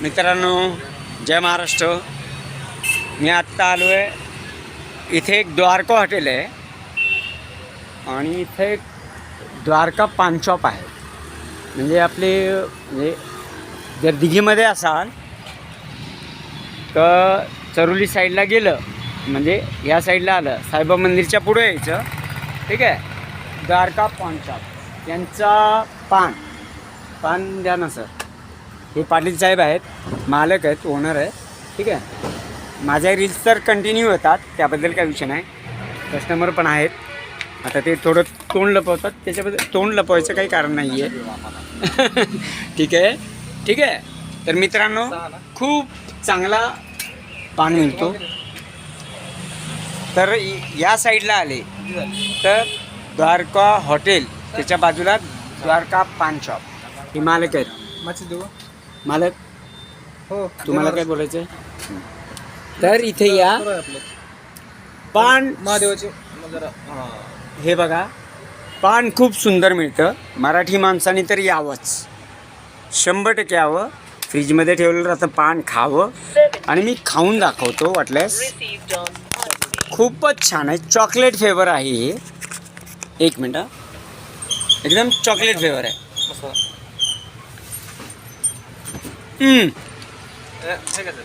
मित्रांनो, जय महाराष्ट्र. मी आत्ता आलो आहे इथे एक द्वारका हॉटेल आहे आणि इथे एक द्वारका पान शॉप आहे. म्हणजे आपले म्हणजे जर दिघीमध्ये असाल तर चरुली साईडला गेलं म्हणजे या साईडला आलं साईबाबा मंदिरच्या पुढे यायचं. ठीक आहे. द्वारका पान शॉप यांचा पान द्या ना सर. हे पाटील साहेब आहेत, मालक आहेत, ओनर आहे. ठीक आहे. माझ्या रील्स तर कंटिन्यू होतात, त्याबद्दल काही विषय नाही. कस्टमर पण आहेत. आता ते थोडं तोंड लपवतात, त्याच्याबद्दल तोंड लपवायचं काही कारण नाही आहे. ठीक आहे. ठीक आहे. तर मित्रांनो, खूप चांगला पान मिळतो. तर या साईडला आले तर द्वारका हॉटेल, त्याच्या बाजूला द्वारका पान शॉप. हे मालक आहेत. मालक हो, तुम्हाला काय बोलायचं आहे? तर इथे या. पान महादेवाचे हे बघा, पान खूप सुंदर मिळतं. मराठी माणसाने तर यावंच, 100% यावं. फ्रीजमध्ये ठेवलेलं राहतं, पान खावं. आणि मी खाऊन दाखवतो वाटल्यास. खूपच छान आहे. चॉकलेट फ्लेवर आहे हे. एक मिनटं. एकदम चॉकलेट फ्लेवर आहे. हे कसं